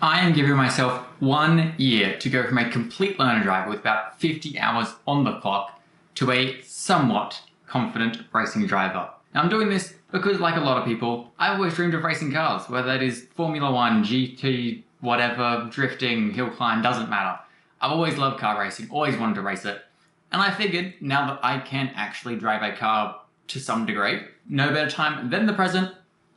I am giving myself 1 year to go from a complete learner driver with about 50 hours on the clock to a somewhat confident racing driver. Now I'm doing this because, like a lot of people, I always dreamed of racing cars, whether that is Formula 1, GT, whatever, drifting, hill climb, doesn't matter. I've always loved car racing, always wanted to race it. And I figured, now that I can actually drive a car to some degree, no better time than the present,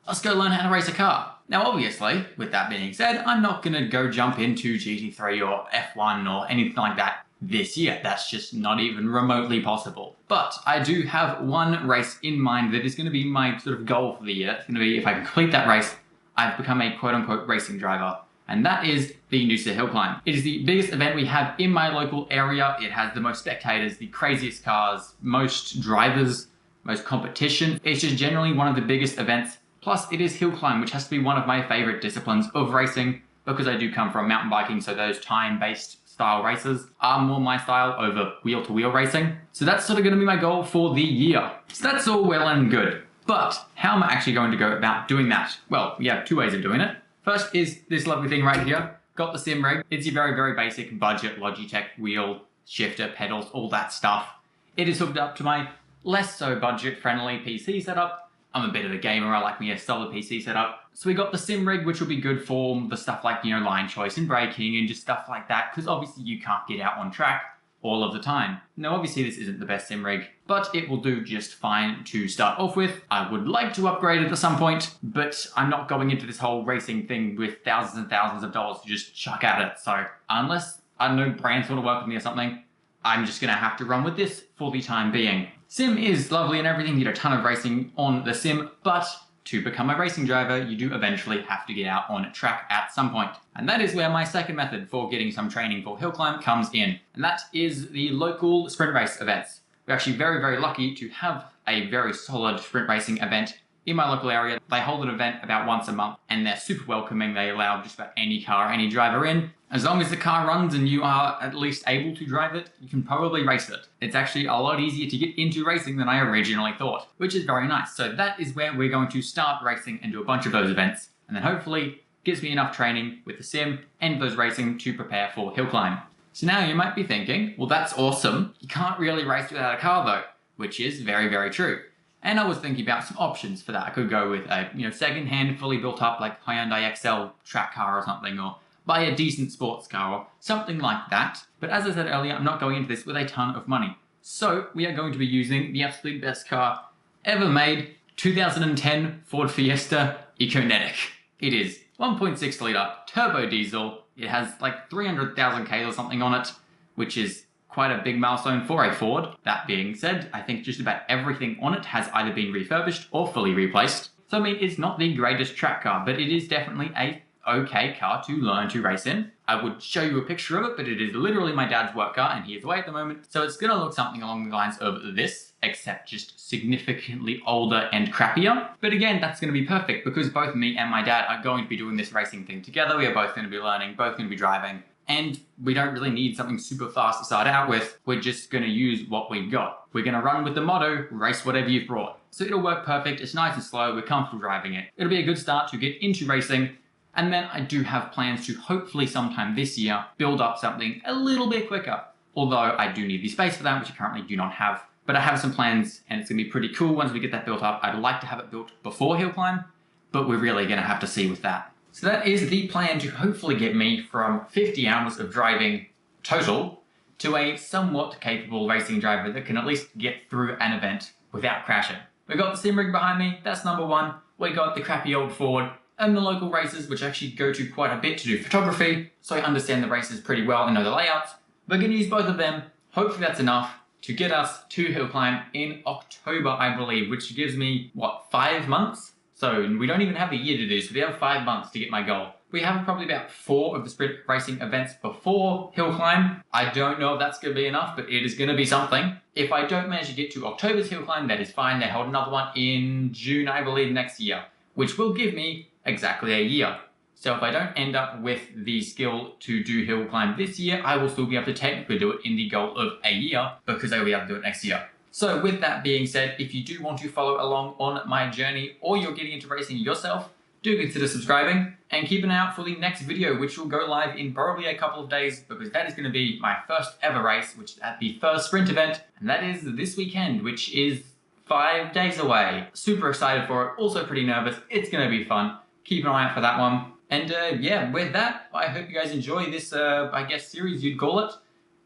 let's go learn how to race a car. Now obviously, with that being said, I'm not going to go jump into GT3 or F1 or anything like that this year. That's just not even remotely possible. But I do have one race in mind that is going to be my sort of goal for the year. It's going to be, if I can complete that race, I've become a quote-unquote racing driver. And that is the Noosa Hillclimb. It is the biggest event we have in my local area. It has the most spectators, the craziest cars, most drivers, most competition. It's just generally one of the biggest events. Plus, it is hill climb, which has to be one of my favorite disciplines of racing because I do come from mountain biking, so those time-based style races are more my style over wheel-to-wheel racing. So that's sort of going to be my goal for the year. So that's all well and good. But how am I actually going to go about doing that? Well, we have two ways of doing it. First is this lovely thing right here. Got the sim rig. It's your very, very basic budget Logitech wheel, shifter, pedals, all that stuff. It is hooked up to my less so budget-friendly PC setup. I'm a bit of a gamer, I like me a solid PC setup. So we got the sim rig, which will be good for the stuff like, line choice and braking and just stuff like that, because obviously you can't get out on track all of the time. Now obviously this isn't the best sim rig, but it will do just fine to start off with. I would like to upgrade it at some point, but I'm not going into this whole racing thing with thousands and thousands of dollars to just chuck at it. So unless, I don't know, brands want to work with me or something, I'm just going to have to run with this for the time being. Sim is lovely and everything, you get a ton of racing on the sim, but to become a racing driver, you do eventually have to get out on track at some point. And that is where my second method for getting some training for hill climb comes in. And that is the local sprint race events. We're actually very, very lucky to have a very solid sprint racing event in my local area. They hold an event about once a month and they're super welcoming. They allow just about any car, any driver in. As long as the car runs and you are at least able to drive it, you can probably race it. It's actually a lot easier to get into racing than I originally thought, which is very nice. So that is where we're going to start racing and do a bunch of those events. And then hopefully gives me enough training with the sim and those racing to prepare for hill climb. So now you might be thinking, well, that's awesome. You can't really race without a car though, which is very, very true. And I was thinking about some options for that. I could go with a second-hand, fully built up like Hyundai XL track car or something, or buy a decent sports car or something like that. But as I said earlier, I'm not going into this with a ton of money. So we are going to be using the absolute best car ever made, 2010 Ford Fiesta Econetic. It is 1.6 litre turbo diesel. It has like 300,000 Ks or something on it, which is quite a big milestone for a Ford. That being said, I think just about everything on it has either been refurbished or fully replaced. So I mean, it's not the greatest track car, but it is definitely a okay car to learn to race in. I would show you a picture of it, but it is literally my dad's work car and he is away at the moment. So it's going to look something along the lines of this, except just significantly older and crappier. But again, that's going to be perfect because both me and my dad are going to be doing this racing thing together. We are both going to be learning, both going to be driving. And we don't really need something super fast to start out with. We're just going to use what we've got. We're going to run with the motto, race whatever you've brought. So it'll work perfect. It's nice and slow. We're comfortable driving it. It'll be a good start to get into racing. And then I do have plans to hopefully sometime this year build up something a little bit quicker. Although I do need the space for that, which I currently do not have. But I have some plans and it's going to be pretty cool once we get that built up. I'd like to have it built before hill climb, but we're really going to have to see with that. So that is the plan to hopefully get me from 50 hours of driving total to a somewhat capable racing driver that can at least get through an event without crashing. We got the sim rig behind me, that's number one. We got the crappy old Ford and the local races, which I actually go to quite a bit to do photography, so I understand the races pretty well and know the layouts. We're going to use both of them. Hopefully that's enough to get us to hill climb in October, I believe, which gives me, 5 months? So we don't even have a year to do, so we have 5 months to get my goal. We have probably about 4 of the sprint racing events before hill climb. I don't know if that's going to be enough, but it is going to be something. If I don't manage to get to October's hill climb, that is fine. They hold another one in June, I believe, next year, which will give me exactly a year. So if I don't end up with the skill to do hill climb this year, I will still be able to technically do it in the goal of a year because I will be able to do it next year. So with that being said, if you do want to follow along on my journey or you're getting into racing yourself, do consider subscribing and keep an eye out for the next video, which will go live in probably a couple of days, because that is going to be my first ever race, which is at the first sprint event, and that is this weekend, which is 5 days away. Super excited for it, also pretty nervous. It's going to be fun. Keep an eye out for that one. And yeah, with that, I hope you guys enjoy this, I guess, series you'd call it,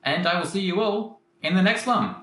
and I will see you all in the next one.